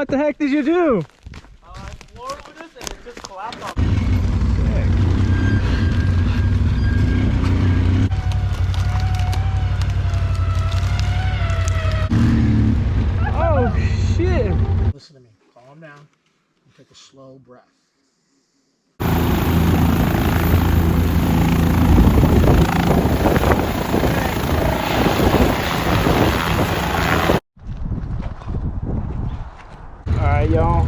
What the heck did you do? I floored with this and it just collapsed on me. Oh shit! Listen to me. Calm down and take a slow breath. Alright, y'all.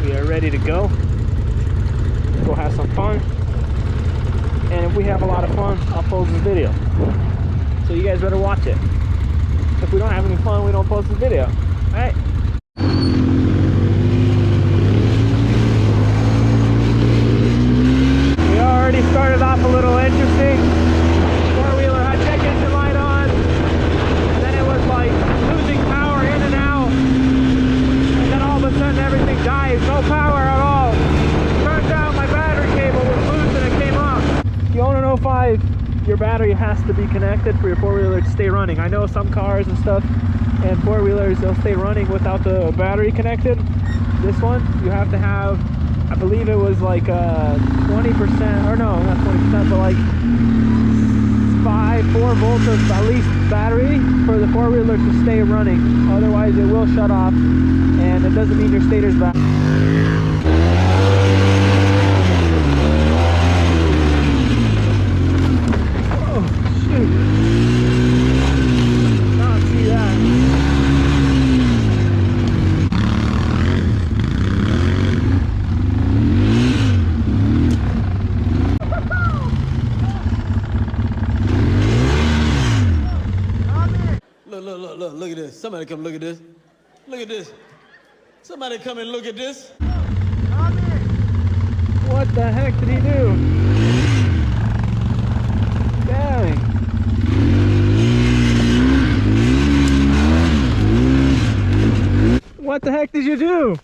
We are ready to go. Go have some fun. And if we have a lot of fun, I'll post this video. So you guys better watch it. If we don't have any fun, we don't post this video. Alright? We already started off a little interesting. Four-wheeler had check engine light on. And then it was like losing power in and out. And then all of a sudden everything dies. No power at all. Turned out my battery cable was loose and it came off. You own an 05, your battery has to be connected for your four-wheeler to stay running. I know some cars and stuff and four-wheelers, they'll stay running without the battery connected. This one, you have to have, I believe it was like 20%, or no, not 20%, but like 4 volts of at least battery for the four-wheeler to stay running. Otherwise it will shut off and it doesn't mean your stator's back. Oh shoot. Not see that. Look at this. Somebody come look at this. Look at this. Somebody come and look at this. What the heck did he do? Dang. What the heck did you do?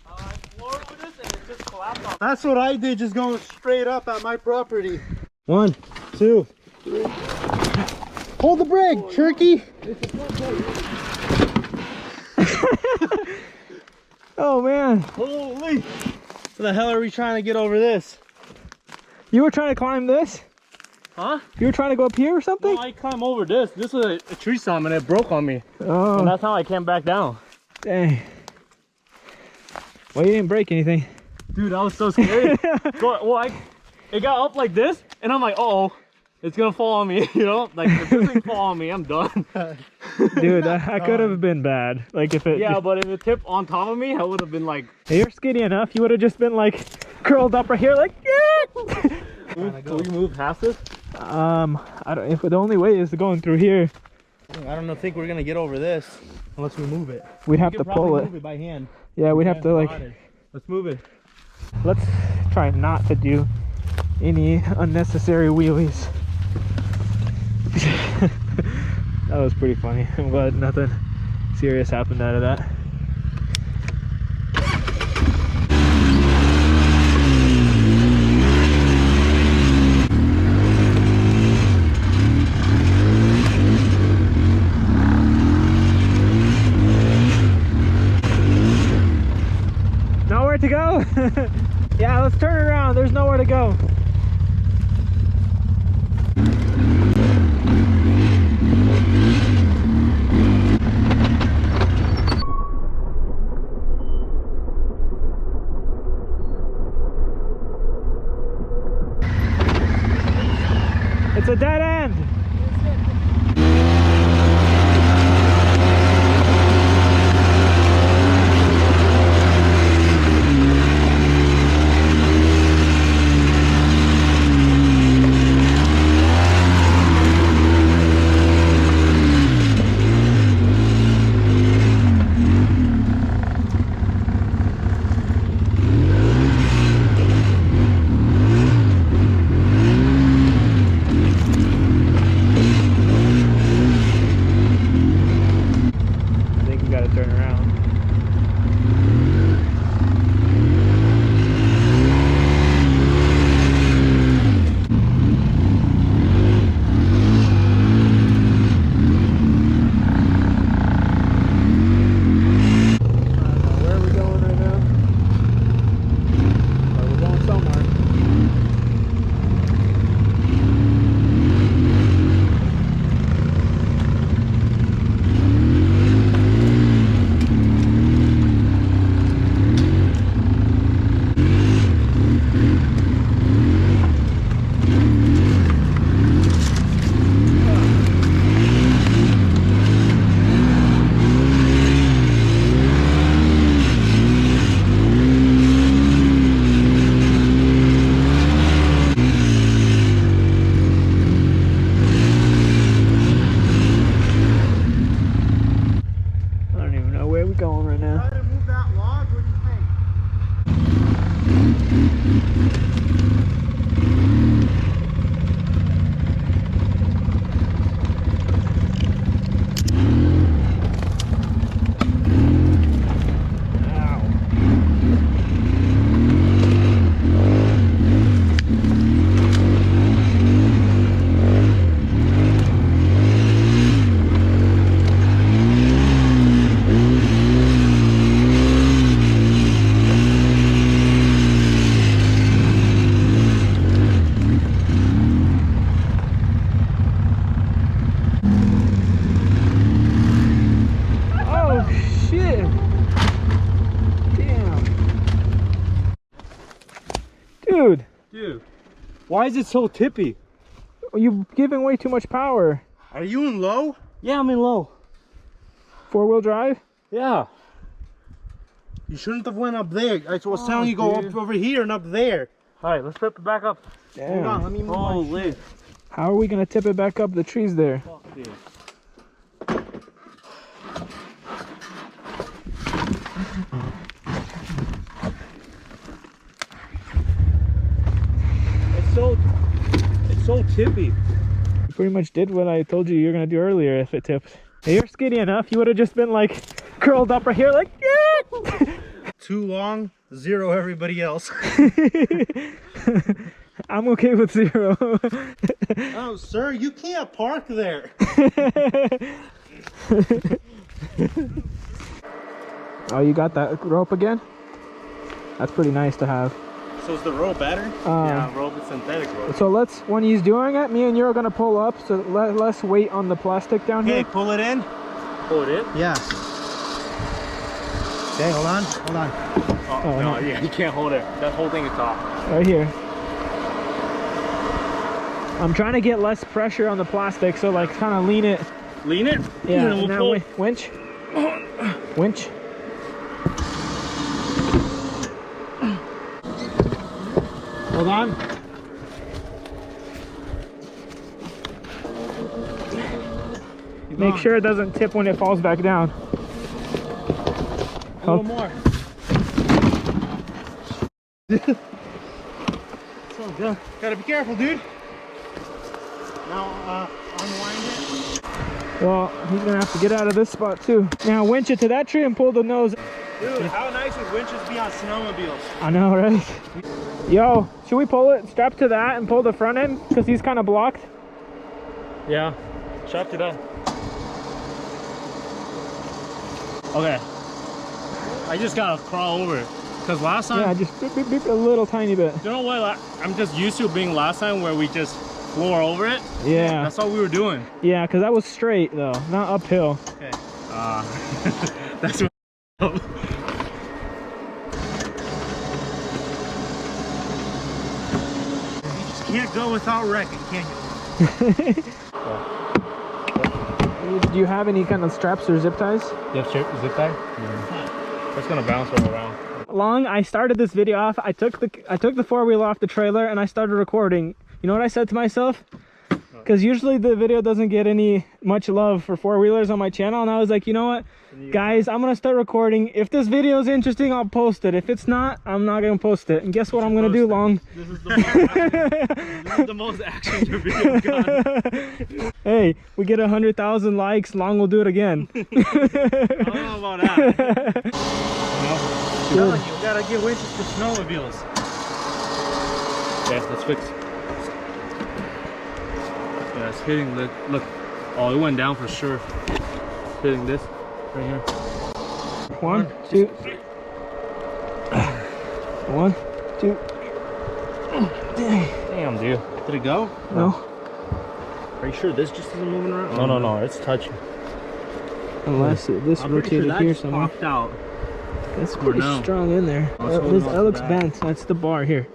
I floored with this and it just collapsed on me. That's what I did, just going straight up at my property. 1, 2, 3. Hold the brake, turkey. Oh man. Holy. What the hell are we trying to get over this? You were trying to climb this? Huh? You were trying to go up here or something? No, I climbed over this. This was a tree stump and it broke on me. Oh. And that's how I came back down. Dang. Well, you didn't break anything. Dude, I was so scared. It got up like this and I'm like, uh-oh. It's gonna fall on me, you know? Like, if this thing fall on me, I'm done. Dude, that could have been bad. Like, if it... Yeah, but if it tipped on top of me, I would have been like... Hey, you're skinny enough, you would have just been, like, curled up right here, like, yeah! Can we move past this? I don't... If the only way is going through here. I don't think we're gonna get over this unless we move it. We'd have to pull it. Move it by hand. Yeah, we'd have to, like... Let's move it. Let's try not to do any unnecessary wheelies. That was pretty funny. I'm glad nothing serious happened out of that. Nowhere to go? Yeah, let's turn around. There's nowhere to go. It's a dead end. Why is it so tippy? You're giving way too much power. Are you in low? Yeah, I'm in low. 4-wheel drive? Yeah. You shouldn't have went up there. I was telling you go up over here and up there. All right, let's flip it back up. Hold on, let me move my Holy. shit. How are we gonna tip it back up the trees there? Fuck, dude. It's so tippy. You pretty much did what I told you were gonna do earlier if it tipped. Hey, you're skinny enough, you would have just been like curled up right here like yeah. Too long, 0 everybody else. I'm okay with 0. Oh, sir, you can't park there. Oh, you got that rope again? That's pretty nice to have. So is the rope better? Yeah, rope is synthetic rope. So let's, when he's doing it, me and you are gonna pull up, so less weight on the plastic down Okay, here. pull it in. Pull it in? Yeah. Okay, hold on, hold on. Oh, no, yeah, you can't hold it. That whole thing is off. Right here. I'm trying to get less pressure on the plastic, so like kind of lean it. Lean it? Yeah, and now pull. winch. Winch. Hold on. Make sure it doesn't tip when it falls back down. A little more. So good. Gotta be careful, dude. Now, unwind it. Well, he's gonna have to get out of this spot too. Now winch it to that tree and pull the nose. Dude, how nice would winches be on snowmobiles? I know, right? Yo, should we pull it, strap to that and pull the front end? Because he's kind of blocked. Yeah, strap to that. Okay. I just gotta crawl over it. Because last time, Yeah, just beep, beep, beep, a little tiny bit. you know what? I'm just used to being last time where we just floor over it. Yeah, That's all we were doing. yeah, because that was straight though, not uphill. Okay. That's what. You just can't go without wrecking, can you? Do you have any kind of straps or zip ties? You have zip tie? Yeah. It's gonna bounce all around. Long, I started this video off, I took the four-wheeler off the trailer and I started recording. You know what I said to myself? Because usually the video doesn't get much love for four-wheelers on my channel, and I was like, you know what, guys, I'm gonna start recording. If this video is interesting, I'll post it. If it's not, I'm not gonna post it. And guess what I'm gonna do, Long? This is the most action your video got. Hey, we get 100,000 likes, Long will do it again. I don't know about that. You gotta get winches for snowmobiles. Okay, let's fix. Yeah, it's hitting. Look. Oh, it went down for sure. It's hitting this right here. 1, 2. 1, 2. Damn, dude. Did it go? No, Are you sure this just isn't moving around? No. It's touching. unless this I'm pretty rotated sure that here just somewhere. popped out. That's pretty now. strong in there. Oh, it's holding on That to looks that. bent. That's the bar here.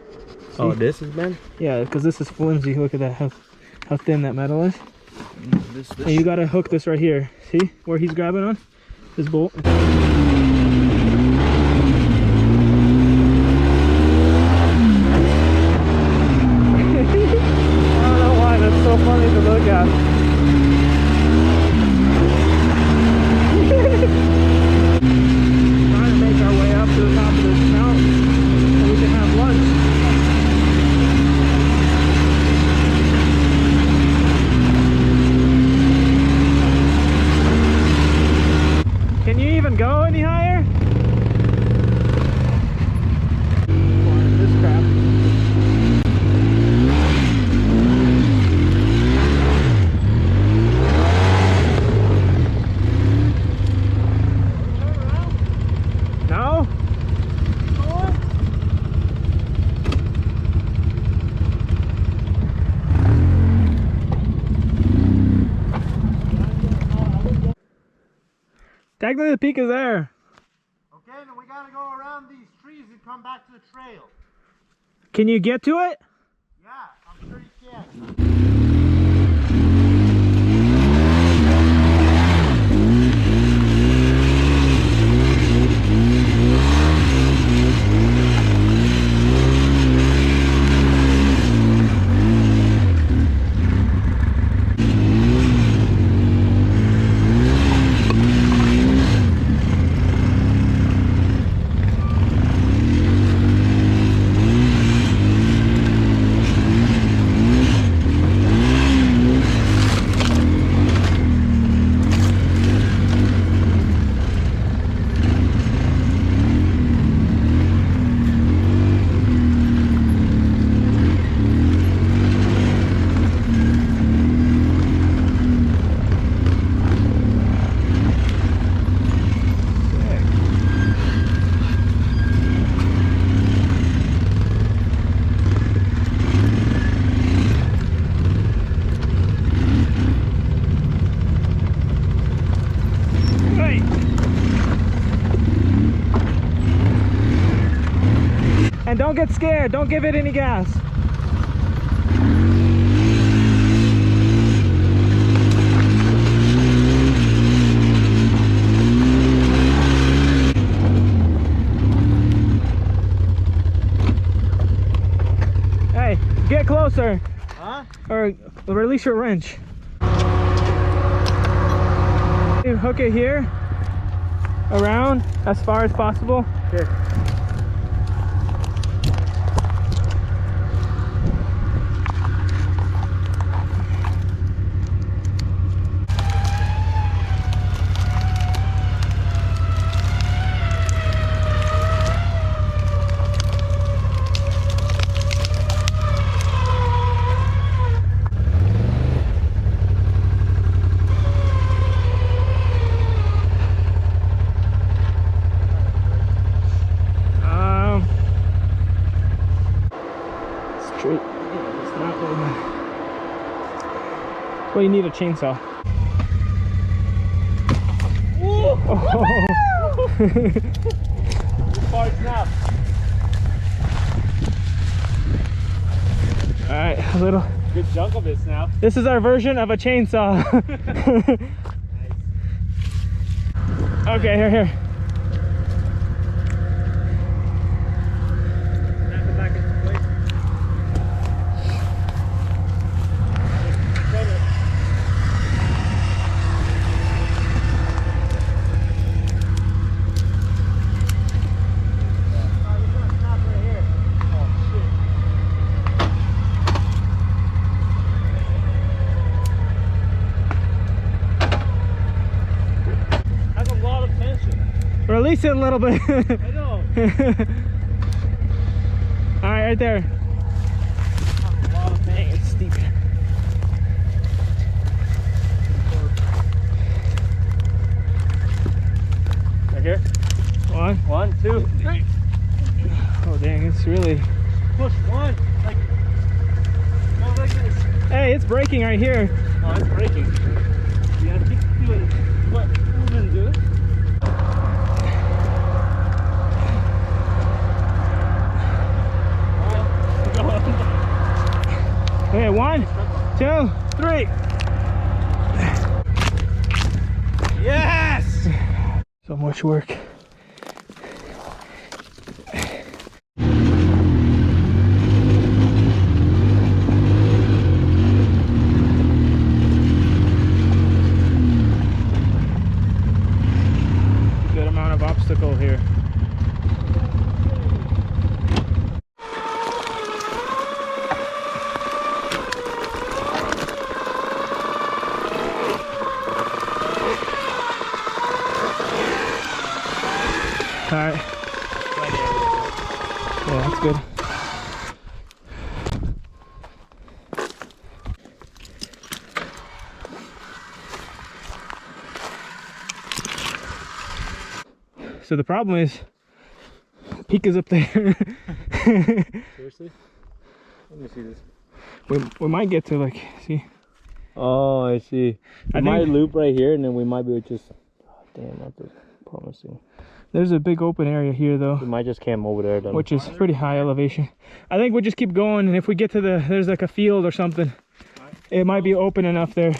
Oh, this is bent? Yeah, because this is flimsy. Look at that, how thin that metal is. This And you gotta hook this right here. See where he's grabbing on? This bolt. I don't know why, that's so funny to look at. Trying to make our way up to the top of this mountain so we can have lunch. Can you even go any higher? This crap. No? Technically the peak is there. Okay, then we gotta go around these trees and come back to the trail. Can you get to it? Yeah, I'm And don't get scared, don't give it any gas. Hey, get closer. Huh? Or release your wrench. You hook it here, around, as far as possible. Okay. Well, you need a chainsaw. Hard snap. All right, a little. Good chunk of it snap. This is our version of a chainsaw. Okay, here. Snap it back into place. Release it a little bit. I know. All right, right there. Dang, it's steep. Right here. One, two, three. Oh, dang, it's really. Push one. Like, go like this. Hey, it's braking right here. Oh, it's braking. You gotta keep doing what moving, dude. Okay, 1, 2, 3. Yes! So much work. Good amount of obstacle here. All right. Yeah, that's good. So the problem is, peak is up there. Seriously? Let me see this. We might get to like, see. Oh, I see. I We might think- loop right here, and then we might be just. Oh, damn, that's promising. There's a big open area here though, We might just camp over there then. which is pretty high elevation. I think we'll just keep going, and if we get to there's like a field or something, it might be open enough there.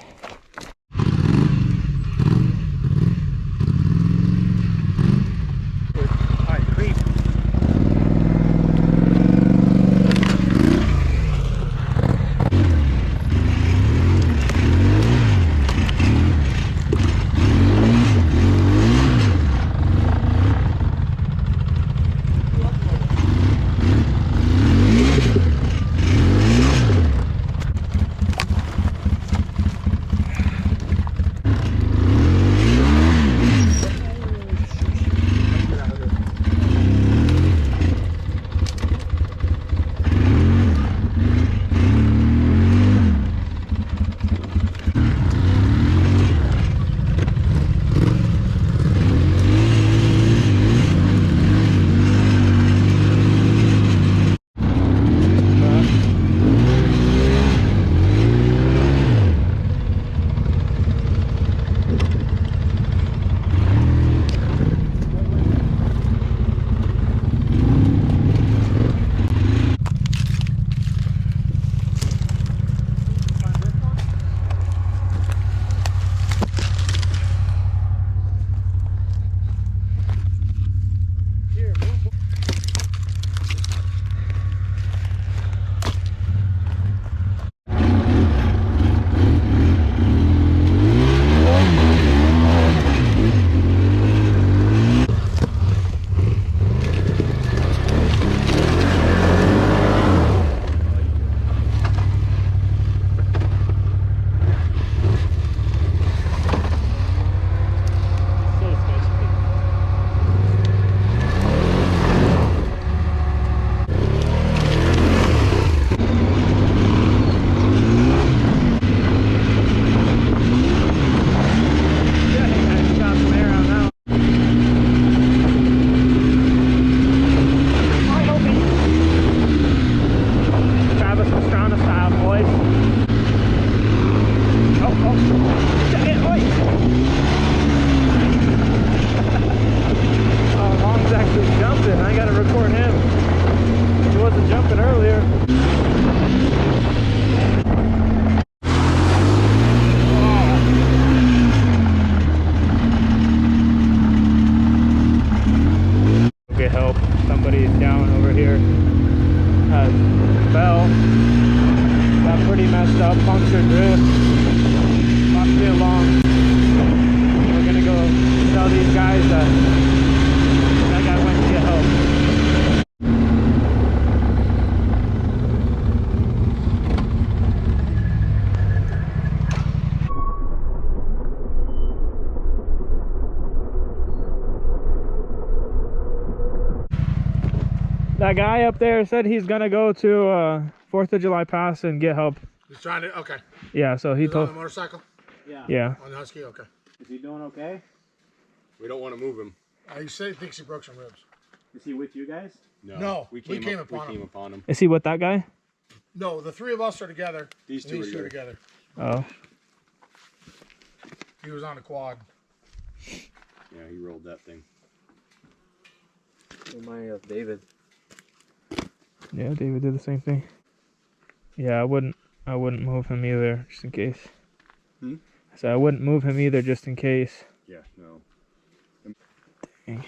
That guy up there said he's gonna go to 4th of July Pass and get help. He's trying to, okay. Yeah, so he He's on told. the motorcycle? Yeah. On the Husky, okay. Is he doing okay? We don't want to move him. He said he thinks he broke some ribs. Is he with you guys? No, we came upon him. Is he with that guy? No, the three of us are together. These two are together. Oh. He was on a quad. Yeah, he rolled that thing. Remind me of David. Yeah, David did the same thing. Yeah, I wouldn't move him either, just in case. So I wouldn't move him either, just in case. Yeah, no. Dang.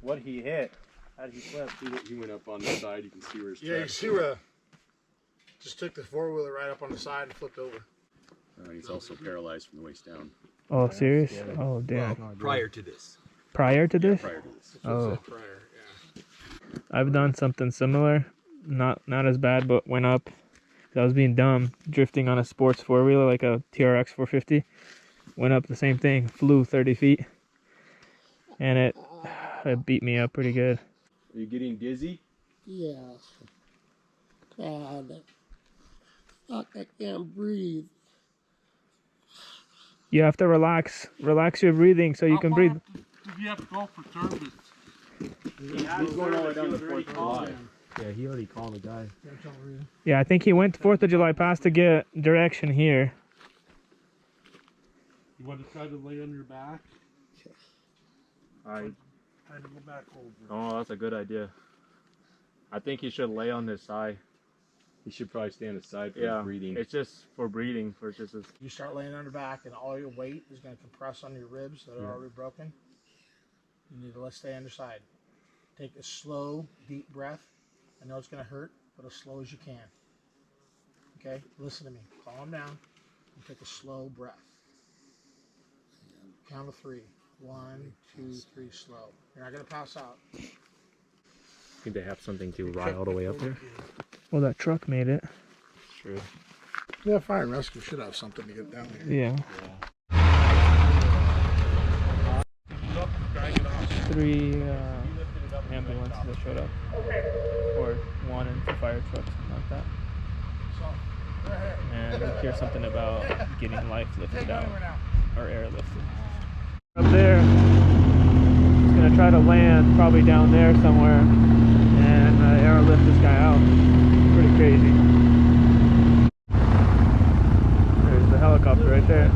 What he hit? How did he flip? He went up on the side. You can see where his Yeah, you tracks see where just took the four-wheeler right up on the side and flipped over. He's also paralyzed from the waist down. Oh, serious? Oh, damn. Well, prior to this. Prior to this? Prior to this. Oh. Prior, yeah. I've done something similar. Not as bad, but went up. I was being dumb, drifting on a sports four-wheeler like a TRX 450. Went up the same thing, flew 30 feet. And it beat me up pretty good. Are you getting dizzy? Yeah. God. Fuck, I can't breathe. You have to relax your breathing so you can breathe. You have to go for service. He's going all the way down to 4th of July. Yeah, he already called the guy. Yeah, I think he went to 4th of July Pass to get direction here. You want to try to lay on your back? I had to go back over. Oh, that's a good idea. I think he should lay on his side. He should probably stay on his side for breathing. It's just for breathing, for just his... You start laying on your back, and all your weight is going to compress on your ribs that are already broken. You need to let's stay on your side. Take a slow, deep breath. I know it's going to hurt, but as slow as you can. Okay? Listen to me. Calm down and take a slow breath. Count to 3. 1, 2, 3, slow. You're not going to pass out. Think they have something to ride all the way up there? Well, that truck made it. True. Yeah, fire and rescue should have something to get down here. Yeah. 3 ambulances that showed up. Or 1 and 2 fire trucks, something like that. And we hear something about getting life lifted out, or airlifted. Up there, he's gonna try to land probably down there somewhere and airlift this guy out. Pretty crazy. There's the helicopter right there.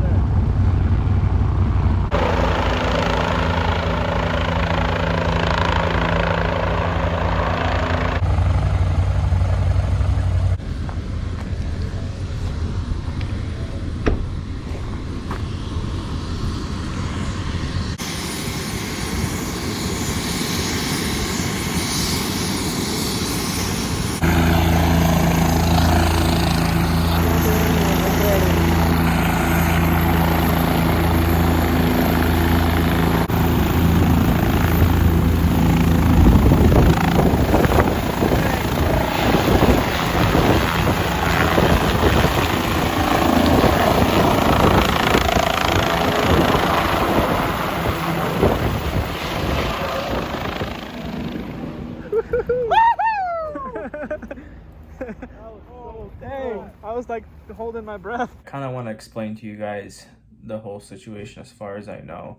Dang, I was like holding my breath. Kind of want to explain to you guys the whole situation as far as I know.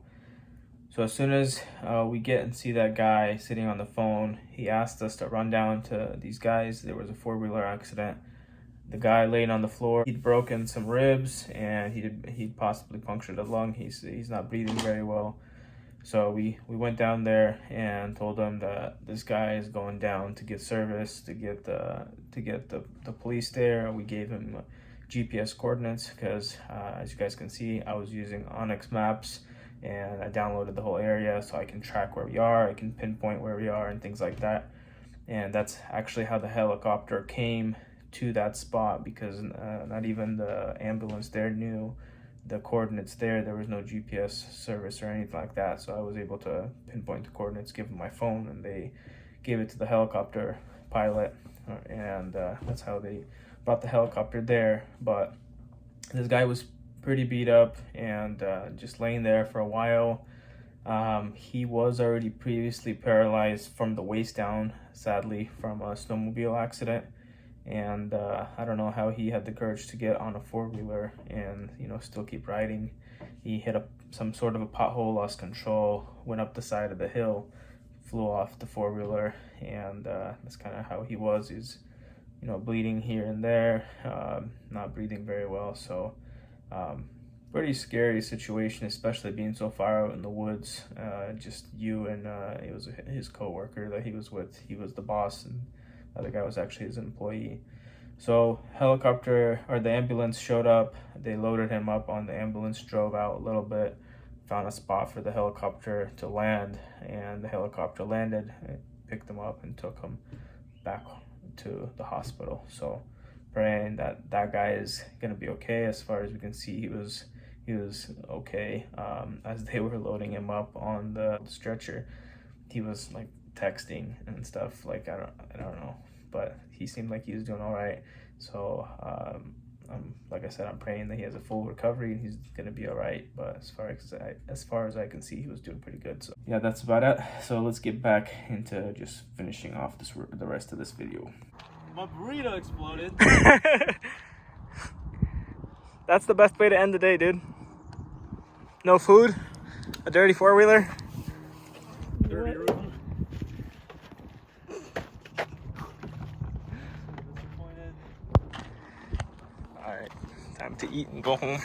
So as soon as we get and see that guy sitting on the phone, he asked us to run down to these guys. There was a 4-wheeler accident. The guy laying on the floor, he'd broken some ribs and he'd possibly punctured a lung. He's not breathing very well. So we went down there and told him that this guy is going down to get service, to get the police there. We gave him GPS coordinates because as you guys can see, I was using Onyx Maps and I downloaded the whole area so I can track where we are, I can pinpoint where we are and things like that. And that's actually how the helicopter came to that spot, because not even the ambulance there knew the coordinates there. There was no GPS service or anything like that, so I was able to pinpoint the coordinates, give them my phone, and they gave it to the helicopter pilot, and that's how they brought the helicopter there. But this guy was pretty beat up and just laying there for a while. He was already previously paralyzed from the waist down, sadly, from a snowmobile accident. And I don't know how he had the courage to get on a 4-wheeler and, you know, still keep riding. He hit some sort of a pothole, lost control, went up the side of the hill, flew off the 4-wheeler, and that's kind of how he was. He's, you know, bleeding here and there, not breathing very well. So pretty scary situation, especially being so far out in the woods. Just you and it was his co-worker that he was with. He was the boss, and the other guy was actually his employee. So helicopter, or the ambulance showed up. They loaded him up on the ambulance, drove out a little bit, found a spot for the helicopter to land, and the helicopter landed, picked him up and took him back to the hospital. So praying that that guy is gonna be okay. As far as we can see, he was okay. As they were loading him up on the stretcher, he was like texting and stuff. Like I don't know, but he seemed like he was doing all right. So like I said, I'm praying that he has a full recovery and he's gonna be all right. But as far as I can see, he was doing pretty good. So yeah, that's about it. So let's get back into just finishing off the rest of this video. My burrito exploded. That's the best way to end the day, dude. No food, a dirty 4-wheeler. Dirty room. All right, time to eat and go home.